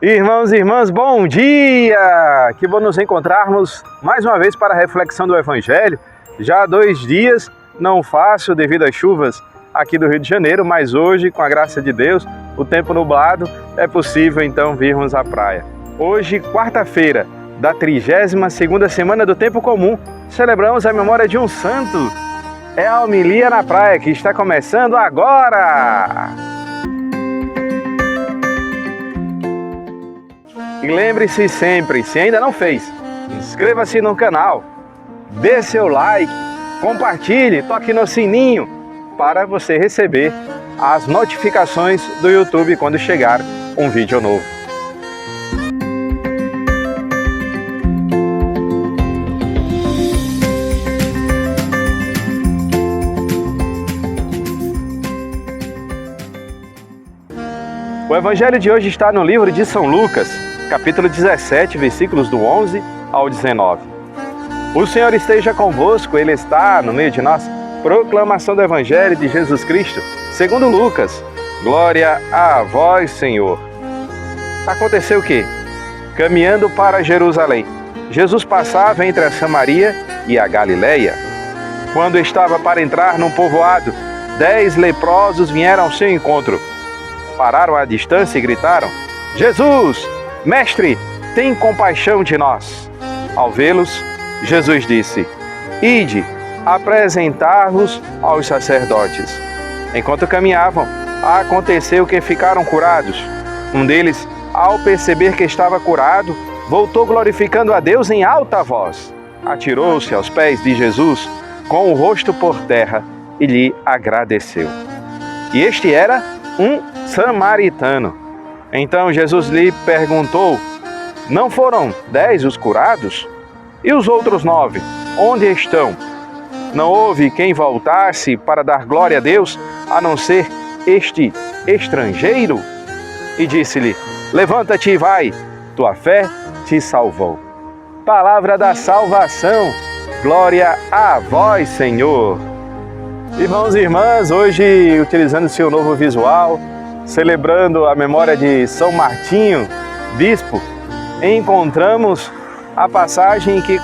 Irmãos e irmãs, bom dia! Que bom nos encontrarmos mais uma vez para a reflexão do Evangelho. Já há 2 dias, não fácil devido às chuvas aqui do Rio de Janeiro, mas hoje, com a graça de Deus, o tempo nublado, é possível então virmos à praia. Hoje, quarta-feira, da 32ª semana do Tempo Comum, celebramos a memória de um santo. É a homilia na praia que está começando agora! E lembre-se sempre, se ainda não fez, inscreva-se no canal, dê seu like, compartilhe, toque no sininho para você receber as notificações do YouTube quando chegar um vídeo novo. O Evangelho de hoje está no livro de São Lucas, capítulo 17, versículos do 11 ao 19. O Senhor esteja convosco, Ele está no meio de nós. Proclamação do Evangelho de Jesus Cristo, segundo Lucas. Glória a vós, Senhor. Aconteceu o quê? Caminhando para Jerusalém, Jesus passava entre a Samaria e a Galileia. Quando estava para entrar num povoado, 10 leprosos vieram ao seu encontro. Pararam à distância e gritaram: Jesus, mestre, tem compaixão de nós. Ao vê-los, Jesus disse: Ide, apresentar-vos aos sacerdotes. Enquanto caminhavam, aconteceu que ficaram curados. Um deles, ao perceber que estava curado, voltou glorificando a Deus em alta voz. Atirou-se aos pés de Jesus, com o rosto por terra, e lhe agradeceu. E este era um samaritano. Então Jesus lhe perguntou: Não foram 10 os curados? E os outros 9, onde estão? Não houve quem voltasse para dar glória a Deus, a não ser este estrangeiro? E disse-lhe: Levanta-te e vai, tua fé te salvou. Palavra da salvação, glória a vós, Senhor. Irmãos e irmãs, hoje utilizando seu novo visual, celebrando a memória de São Martinho, bispo, encontramos a passagem que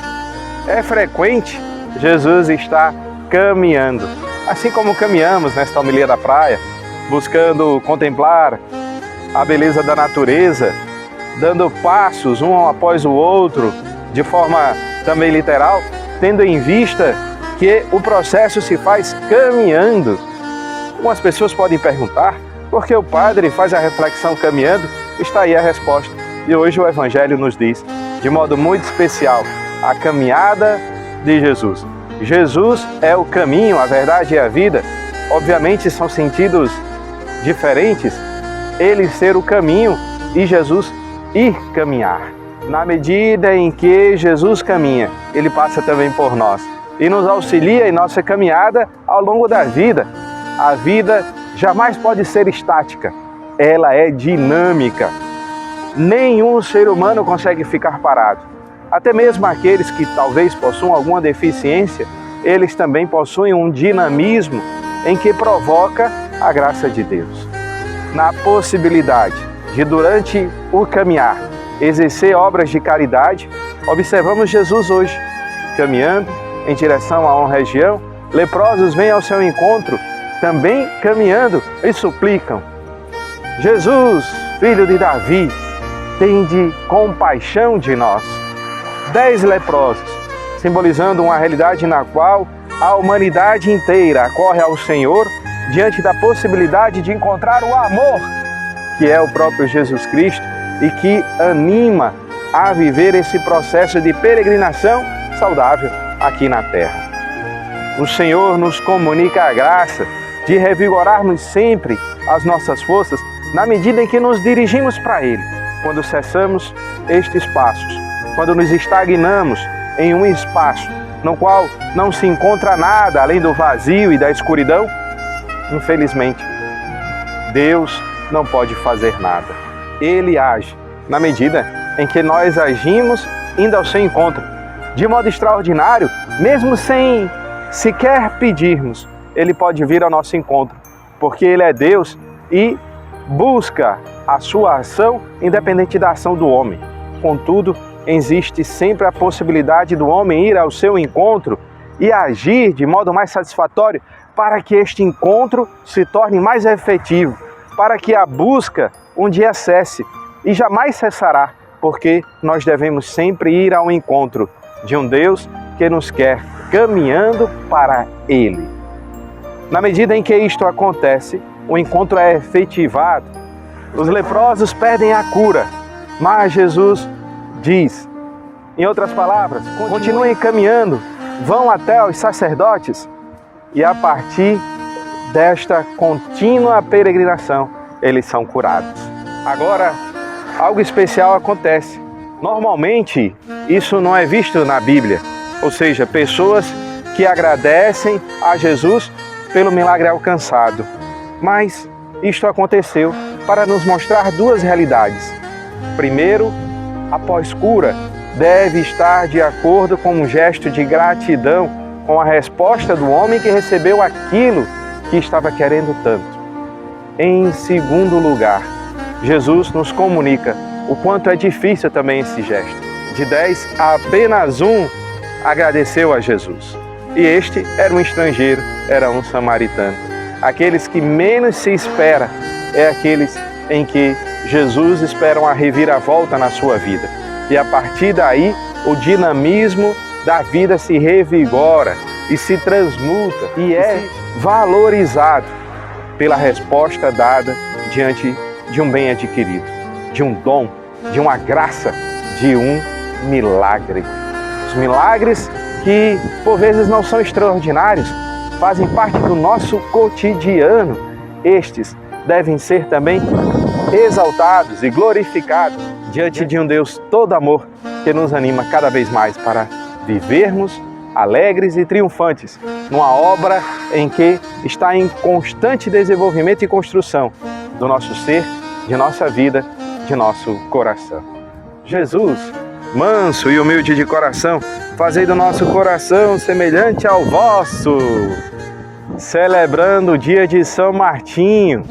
é frequente. Jesus está caminhando, assim como caminhamos nesta homilia da praia, buscando contemplar a beleza da natureza, dando passos um após o outro, de forma também literal, tendo em vista que o processo se faz caminhando. Algumas pessoas podem perguntar por que o padre faz a reflexão caminhando. Está aí a resposta. E hoje o Evangelho nos diz, de modo muito especial, a caminhada de Jesus. Jesus é o caminho, a verdade e a vida. Obviamente são sentidos diferentes. Ele ser o caminho e Jesus ir caminhar. Na medida em que Jesus caminha, Ele passa também por nós e nos auxilia em nossa caminhada ao longo da vida. A vida jamais pode ser estática, ela é dinâmica. Nenhum ser humano consegue ficar parado. Até mesmo aqueles que talvez possuam alguma deficiência, eles também possuem um dinamismo em que provoca a graça de Deus. Na possibilidade de, durante o caminhar, exercer obras de caridade, observamos Jesus hoje, caminhando em direção a uma região. Leprosos vêm ao seu encontro, também caminhando, e suplicam: Jesus, filho de Davi, tende compaixão de nós. 10 leprosos, simbolizando uma realidade na qual a humanidade inteira acorre ao Senhor diante da possibilidade de encontrar o amor, que é o próprio Jesus Cristo, e que anima a viver esse processo de peregrinação saudável aqui na terra. O Senhor nos comunica a graça de revigorarmos sempre as nossas forças na medida em que nos dirigimos para Ele. Quando cessamos estes passos, quando nos estagnamos em um espaço no qual não se encontra nada além do vazio e da escuridão, infelizmente, Deus não pode fazer nada. Ele age na medida em que nós agimos indo ao seu encontro. De modo extraordinário, mesmo sem sequer pedirmos, Ele pode vir ao nosso encontro, porque Ele é Deus e busca a sua ação, independente da ação do homem. Contudo, existe sempre a possibilidade do homem ir ao seu encontro e agir de modo mais satisfatório para que este encontro se torne mais efetivo, para que a busca um dia cesse e jamais cessará, porque nós devemos sempre ir ao encontro de um Deus que nos quer caminhando para Ele. Na medida em que isto acontece, o encontro é efetivado. Os leprosos perdem a cura, mas Jesus diz, em outras palavras, continuem caminhando, vão até os sacerdotes e a partir desta contínua peregrinação, eles são curados. Agora, algo especial acontece. Normalmente, isso não é visto na Bíblia, ou seja, pessoas que agradecem a Jesus pelo milagre alcançado. Mas isto aconteceu para nos mostrar duas realidades. Primeiro, após cura, deve estar de acordo com um gesto de gratidão com a resposta do homem que recebeu aquilo que estava querendo tanto. Em segundo lugar, Jesus nos comunica o quanto é difícil também esse gesto. De 10, apenas um agradeceu a Jesus. E este era um estrangeiro, era um samaritano. Aqueles que menos se espera é aqueles em que Jesus espera uma reviravolta na sua vida. E a partir daí, o dinamismo da vida se revigora e se transmuta e é valorizado pela resposta dada diante de um bem adquirido, de um dom, de uma graça, de um milagre. Os milagres que, por vezes, não são extraordinários, fazem parte do nosso cotidiano. Estes devem ser também exaltados e glorificados diante de um Deus todo amor que nos anima cada vez mais para vivermos alegres e triunfantes numa obra em que está em constante desenvolvimento e construção do nosso ser, de nossa vida, de nosso coração. Jesus, manso e humilde de coração, fazei do nosso coração semelhante ao vosso. Celebrando o dia de São Martinho,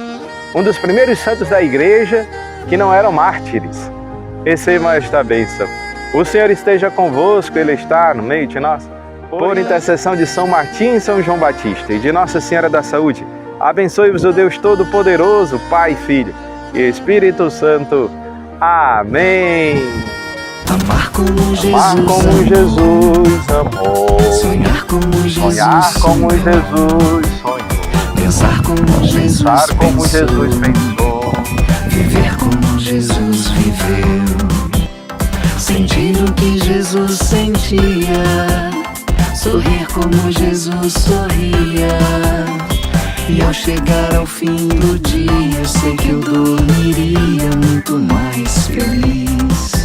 um dos primeiros santos da igreja que não eram mártires. Receba esta bênção. O Senhor esteja convosco, Ele está no meio de nós. Por intercessão de São Martim e São João Batista e de Nossa Senhora da Saúde, abençoe-vos o Deus Todo-Poderoso, Pai, Filho e Espírito Santo. Amém. Amar como Jesus amou. Sonhar como Jesus sonhou. Pensar como Jesus pensou. Viver como Jesus viveu. Sentir o que Jesus sentia. Sorrir como Jesus sorria. E ao chegar ao fim do dia, eu sei que eu dormiria muito mais feliz.